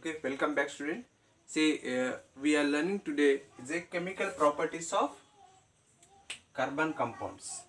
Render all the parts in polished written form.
Okay, welcome back, student. See, we are learning today the chemical properties of carbon compounds.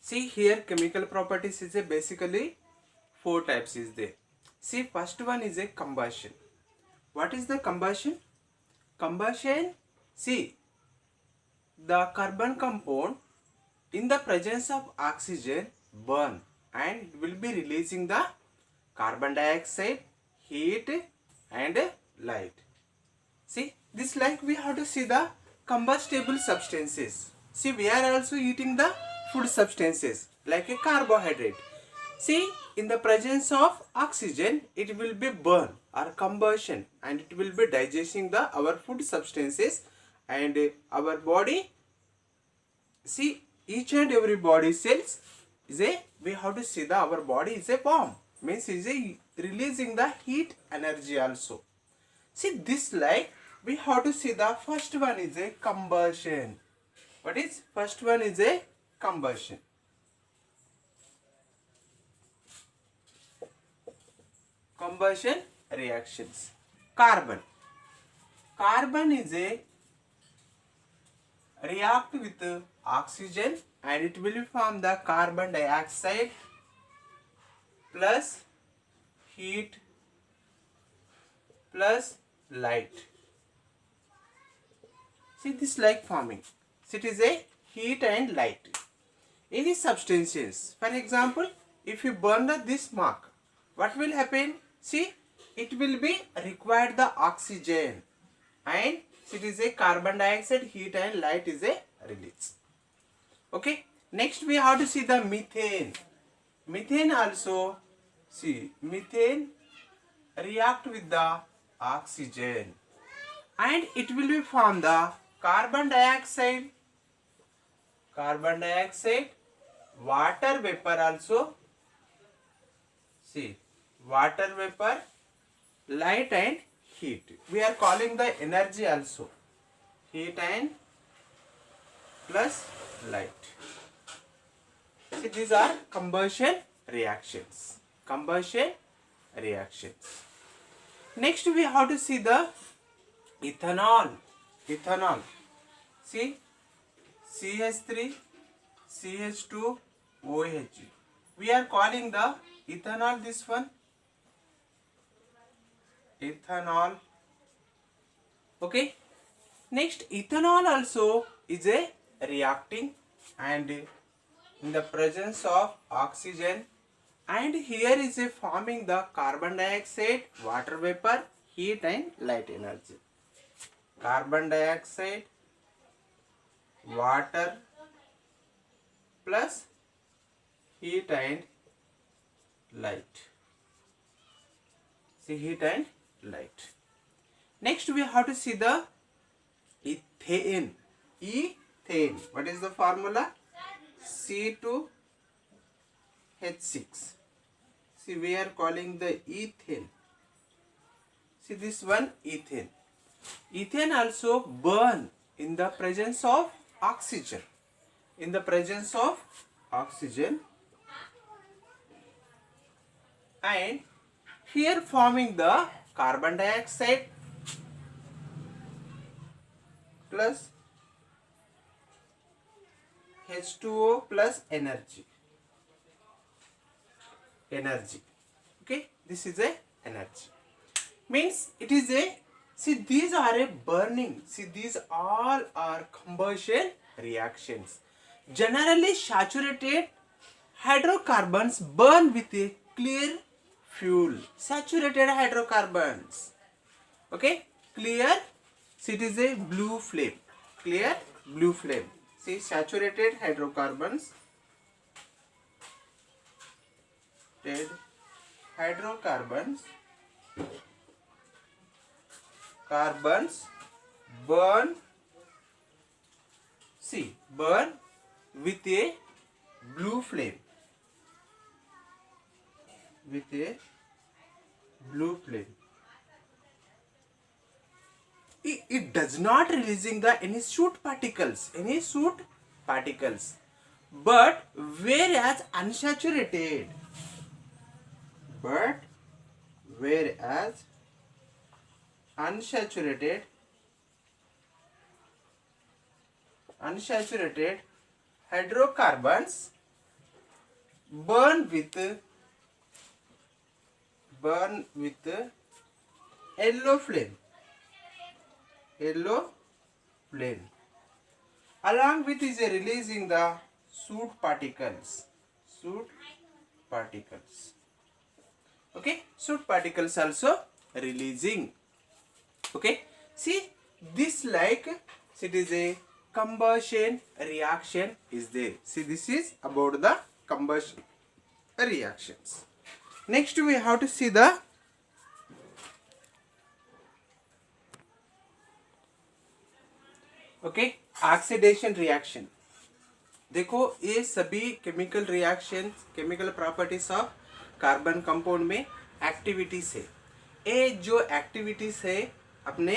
See here, chemical properties is basically four types is there. See, first one is a combustion. What is the combustion? Combustion. See, the carbon compound in the presence of oxygen burn and will be releasing the carbon dioxide, heat and light. See, this like we have to see the combustible substances. See, we are also eating the food substances like a carbohydrate. See, in the presence of oxygen, it will be burn or combustion and it will be digesting the our food substances and our body. See, each and every body cells is a, we have to see the our body is a bomb, means is a releasing the heat energy also. See, this like we have to see the first one is a combustion. What is first one is a combustion. Combustion reactions. Carbon. Carbon is a react with oxygen and it will form the carbon dioxide plus heat plus light. See this like forming. So it is a heat and light. Any substances, for example, if you burn this mark, what will happen? See, it will be required the oxygen and it is a carbon dioxide, heat and light is a release. Okay, next we have to see the methane. Methane also, see, methane react with the oxygen and it will be form the carbon dioxide, water vapor also, see, water vapor, light and heat. We are calling the energy also, heat and plus light. See, these are combustion reactions. Combustion reactions. Next we have to see the ethanol. Ethanol. See, CH3, CH2, OH. We are calling the ethanol this one. Ethanol. Okay. Next, ethanol also is a reacting and in the presence of oxygen and here is a forming the carbon dioxide, water vapor, heat and light energy. Carbon dioxide, water plus heat and light. See, heat and light. Next we have to see the ethane. Ethane. What is the formula? C2H6. See, we are calling the ethane. See this one, ethane. Ethane also burn in the presence of oxygen. In the presence of oxygen and here forming the carbon dioxide plus H2O plus energy. Okay, this is a energy. Means it is a, see these are a burning. See these all are combustion reactions. Generally saturated hydrocarbons burn with a clear fuel. Saturated hydrocarbons. Okay, clear. See, it is a blue flame. Clear blue flame. See, saturated hydrocarbons. Carbons burn. See, burn with a blue flame. With a blue flame. It does not releasing the any soot particles, but whereas unsaturated but whereas unsaturated hydrocarbons burn with yellow flame, along with is releasing the soot particles. Okay, soot particles also releasing. Okay, see this like it is a combustion reaction is there. See, this is about the combustion reactions. Next we have to see the oxidation reaction. देखो ये सभी chemical reaction, chemical properties of carbon compound में activities है. ये जो activities है अपने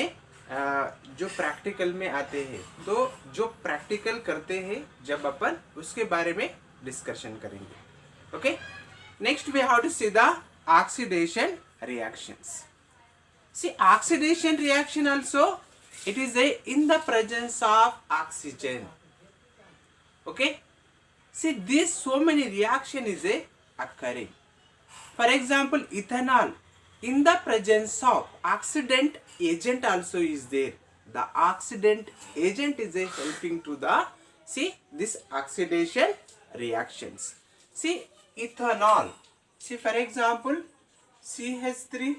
जो प्रैक्टिकल में आते हैं, तो जो प्रैक्टिकल करते हैं जब अपन उसके बारे में डिस्कशन करेंगे. Okay, next we have to see the oxidation reactions. See oxidation reaction also it is in the presence of oxygen. Okay, see this so many reaction is occurring. For example, ethanol, in the presence of oxidant agent also is there. The oxidant agent is helping to the this oxidation reactions. See ethanol, see for example CH3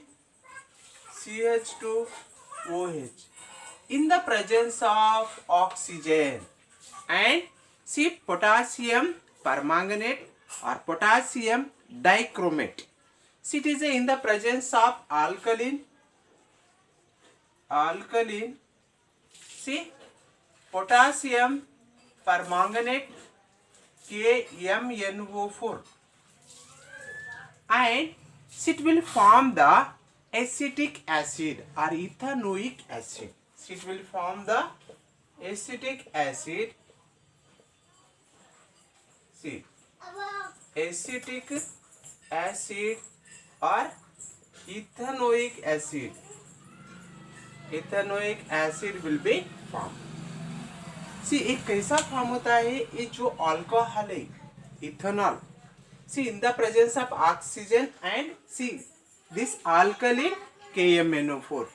CH2 OH in the presence of oxygen, and see potassium permanganate or potassium dichromate. See, it is in the presence of alkaline. See potassium permanganate KMNO4, and it will form the acetic acid or ethanoic acid. It will form the acetic acid. See, acetic acid or ethanoic acid. Ethanoic acid will be formed. See, एक कैसा form होता है? ये जो alcohol है, ethanol. See, in the presence of oxygen and see this alkaline KMNO4.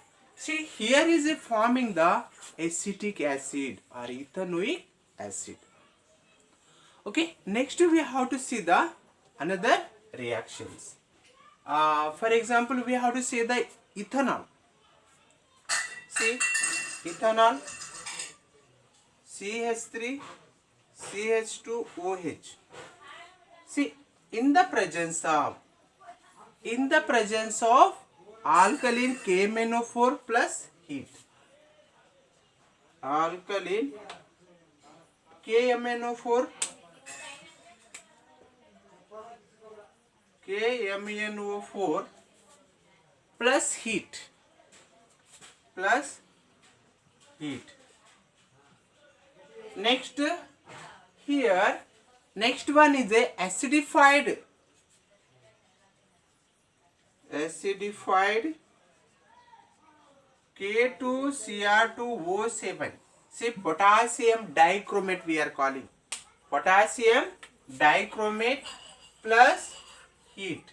See, here is forming the acetic acid or ethanoic acid. Okay, next we have to see the another reactions. For example, we have to see the ethanol. See, ethanol CH3 CH2 OH. See, in the presence of alkaline KMNO4 plus heat. Alkaline KMNO4 plus heat. Next here, next one is a acidified K2Cr2O7. See, potassium dichromate we are calling. Potassium dichromate plus heat.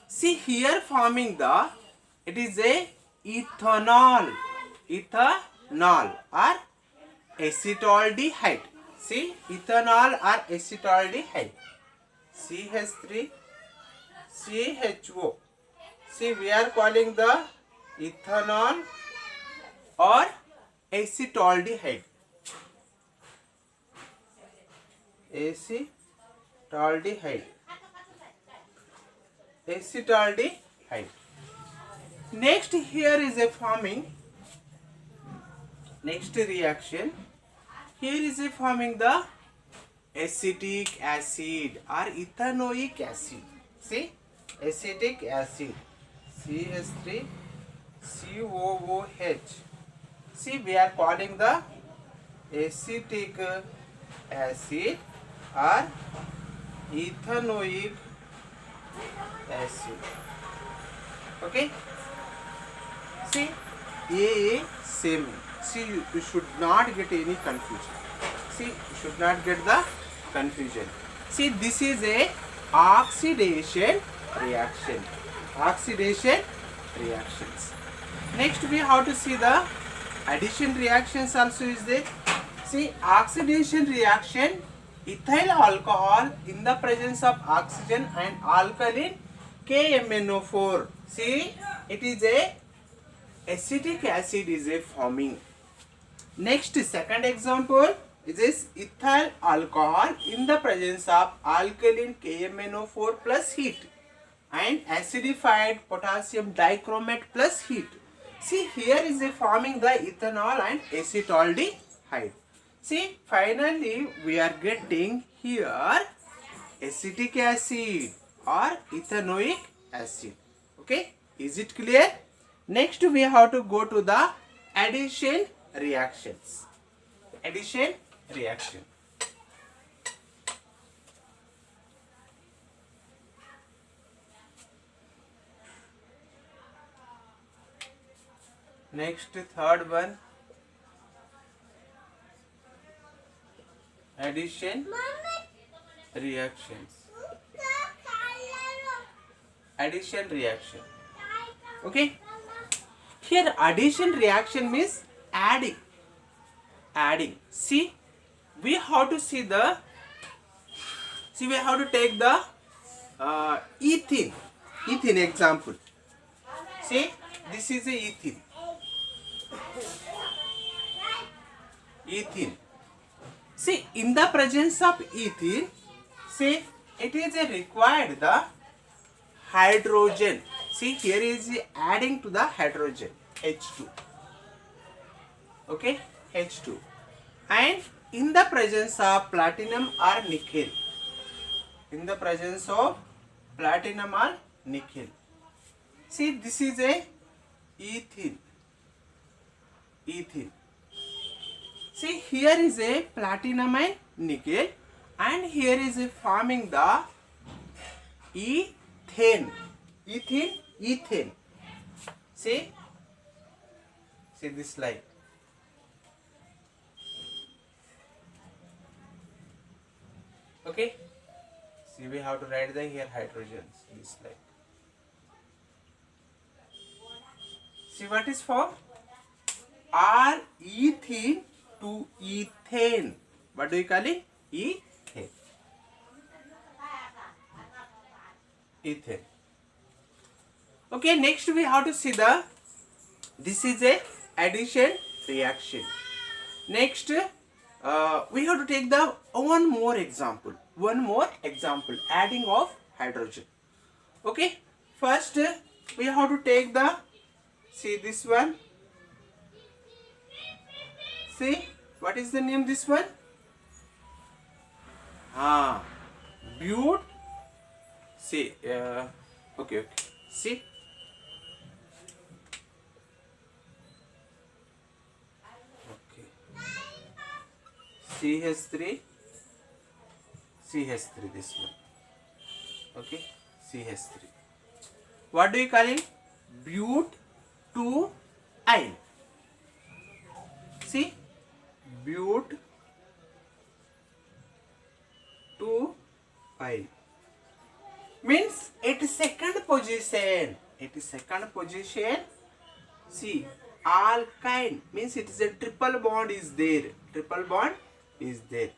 See here forming the, it is a ethanol or acetaldehyde. See, ethanol or acetaldehyde. CH3 CHO. See, we are calling the ethanol or acetaldehyde. Acetaldehyde. Next here is a forming, next reaction. Here is a forming the acetic acid or ethanoic acid. See, acetic acid CH3 COOH. See, we are calling the acetic acid or ethanoic acid. Okay, see, A same. See, you should not get any confusion. See, you should not get the confusion. See, this is a oxidation reaction. Oxidation reactions. Next, we have to see the addition reactions also is there. See, oxidation reaction, ethyl alcohol in the presence of oxygen and alkaline KMnO4. See, it is a acetic acid is a forming. Next, second example is this ethyl alcohol in the presence of alkaline KMnO4 plus heat and acidified potassium dichromate plus heat. See, here is a forming the ethanol and acetaldehyde. See, finally we are getting here acetic acid or ethanoic acid. Okay, is it clear? Next, we have to go to the addition reactions. Addition reaction. Next, third one. Addition reactions. Addition reaction. Okay. Here addition reaction means adding. Adding. See, we have to see the. See, we have to take the ethene. Ethene example. See, this is a ethene. Ethene. See, in the presence of ethene, see, it is a required the hydrogen. See, here is adding to the hydrogen, H2. Okay, H2. And in the presence of platinum or nickel. In the presence of platinum or nickel. See, this is a ethene. Ethene. See, here is a platinum and nickel, and here is a forming the ethane. Ethene, ethane. See this slide. Okay. See, we have to write the here hydrogens. This slide. See what is formed? R ethene to ethane. What do you call it? Ethane. Ethane. Okay, next we have to see the, this is a addition reaction. Next, we have to take the one more example. One more example, adding of hydrogen. Okay, first we have to take the, see this one. See, what is the name this one? But. See, okay. See. Okay. CH3, CH3 this one. Okay, CH3. What do you call it? But-2-ine. See, but-2-ine means it is second position. It is second position. See, alkyne means it is a triple bond is there. Triple bond is there.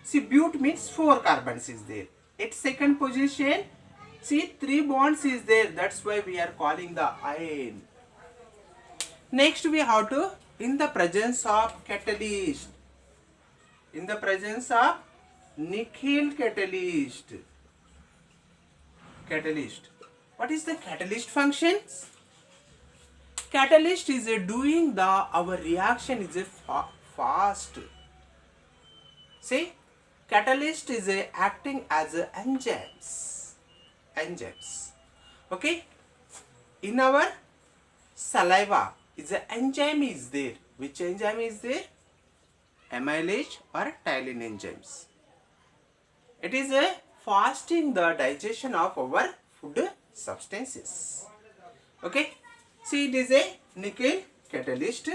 See, but means 4 carbons is there. Its second position. See, 3 bonds is there. That's why we are calling the ine. Next, we have to, in the presence of catalyst. In the presence of nickel catalyst. Catalyst. What is the catalyst functions? Catalyst is a doing the, our reaction is a fast. See, catalyst is a acting as a enzymes. Enzymes. Okay. In our saliva is a enzyme is there. Which enzyme is there? amylase or ptyalin enzymes. It is a fasting the digestion of our food substances. Okay, see it is a nickel catalyst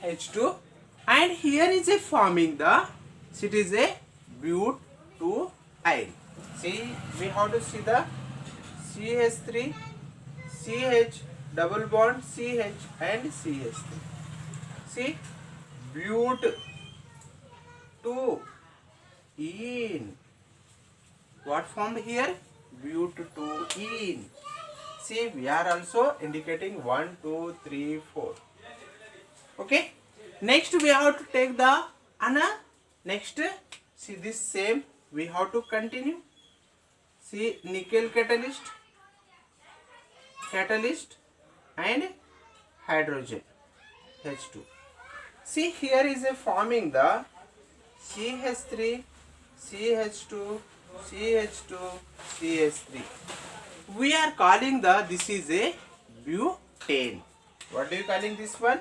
H2, and here is a forming the, it is a butyl. See, we have to see the CH3, CH double bond CH and CH3. See, but 2 in, what formed here? But 2 in. See, we are also indicating 1, 2, 3, 4. Okay. Next we have to take the next. See this same we have to continue. See nickel catalyst and hydrogen H2. See here is a forming the CH3, CH2, CH2, CH3. We are calling the, this is a butane. What do you calling this one?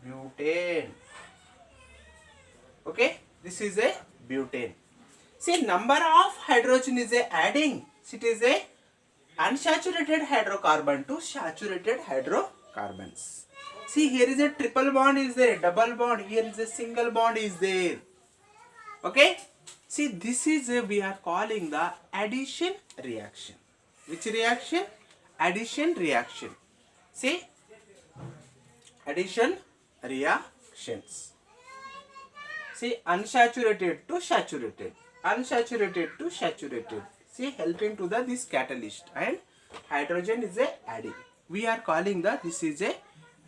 Butane. Okay, this is a butane. See, number of hydrogen is a adding. It is a unsaturated hydrocarbon to saturated hydrocarbons. See, here is a triple bond is there, double bond, here is a single bond is there. Okay, see this is a, we are calling the addition reaction. Which reaction? Addition reaction. See, addition reactions. See, unsaturated to saturated, unsaturated to saturated. See, helping to the this catalyst, and hydrogen is a adding. We are calling the, this is a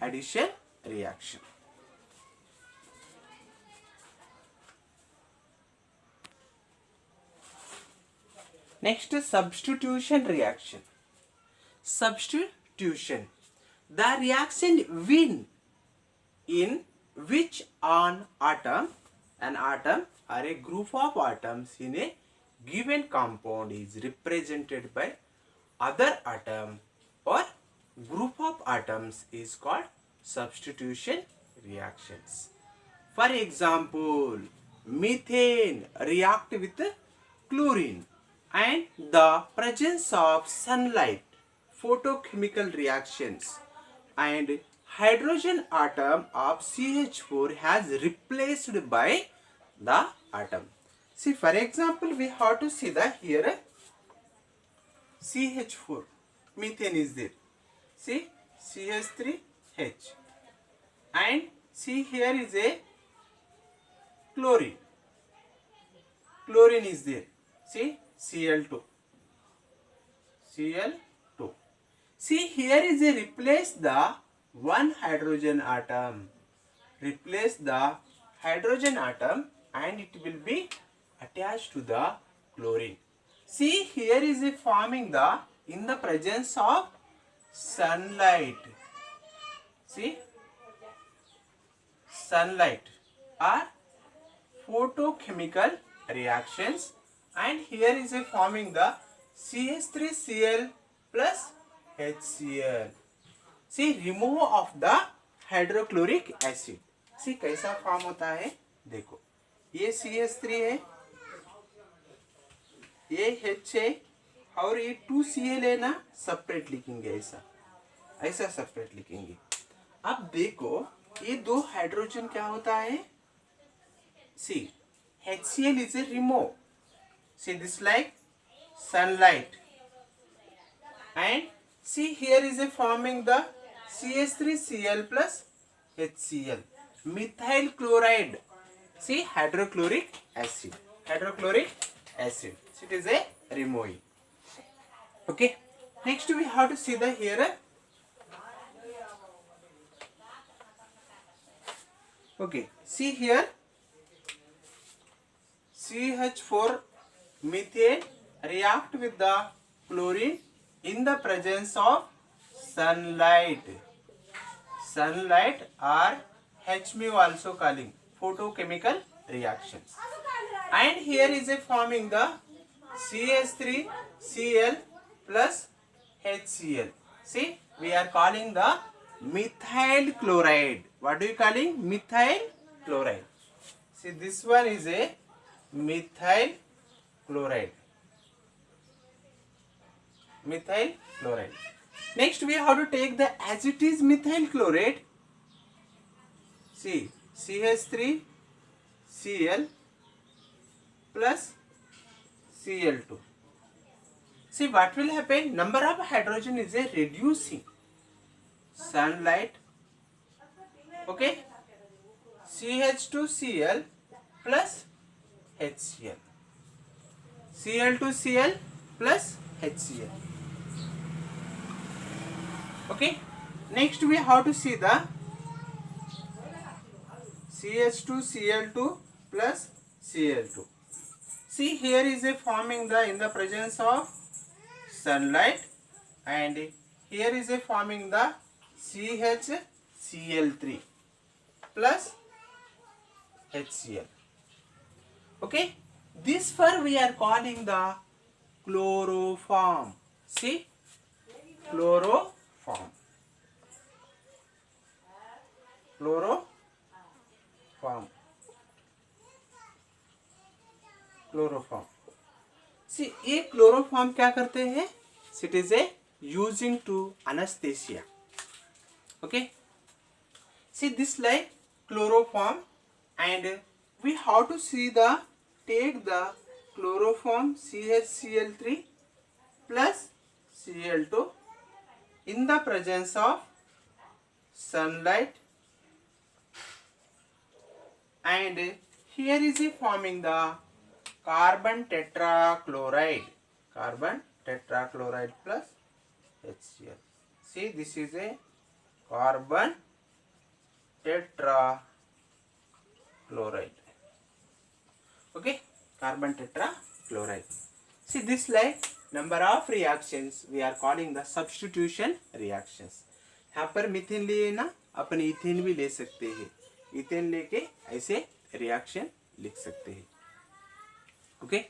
addition reaction. Next is substitution reaction. Substitution. The reaction win in which an atom or a group of atoms in a given compound is represented by other atom or group of atoms is called substitution reactions. For example, methane react with chlorine, and the presence of sunlight, photochemical reactions, and hydrogen atom of CH4 has replaced by the atom. See, for example, we have to see the here CH4, methane is there. See, CH3H, and see here is a chlorine. Chlorine is there. See, Cl2. Cl2. See, here is a replace the one hydrogen atom. Replace the hydrogen atom and it will be attached to the chlorine. See, here is a forming the, in the presence of sunlight. See, sunlight or photochemical reactions, and here is a forming the CH3Cl plus HCl. See, remove of the hydrochloric acid. See कैसा form होता है, देखो ये CH3 है, ये H है और ये 2Cl है ना, सेपरेट लिखेंगे, ऐसा ऐसा सेपरेट लिखेंगे. अब देखो ये दो हाइड्रोजन क्या होता है, सी HCl is a remove. See this like sunlight, and see here is a forming the CH3Cl plus HCl, methyl chloride. See hydrochloric acid, hydrochloric acid. So it is a removing. Okay. Next we have to see the here. Okay. See here. CH4 methane react with the chlorine in the presence of sunlight. Sunlight or HMU also calling photochemical reactions. And here is a forming the CH3Cl plus HCl. See, we are calling the methyl chloride. What do you calling? Methyl chloride. See, this one is a methyl chloride. Methyl chloride. Next we have to take the as it is methyl chloride. See, CH3 Cl plus Cl2. See what will happen? Number of hydrogen is a reducing. Sunlight. Okay. CH2Cl plus HCl. Cl2Cl plus HCl. Okay. Next we have to see the CH2Cl2 plus Cl2. See, here is a forming the in the presence of sunlight, and here is a forming the CHCl3 plus HCl. Okay, this fur we are calling the chloroform. See, chloroform. Chloroform. Chloroform. See ये chloroform क्या करते हैं? It is a using to anaesthesia. Okay, see this like chloroform and we how to see the take the chloroform CHCl3 plus Cl2 in the presence of sunlight, and here is a forming the carbon tetrachloride. Carbon tetrachloride plus HCl. See, this is a carbon tetrachloride. Okay, carbon tetrachloride. See, this like number of reactions we are calling the substitution reactions. यहाँ पर methane लिए ना, अपन ethane भी ले सकते हैं. Ethane लेके ऐसे रिएक्शन लिख सकते हैं. ओके.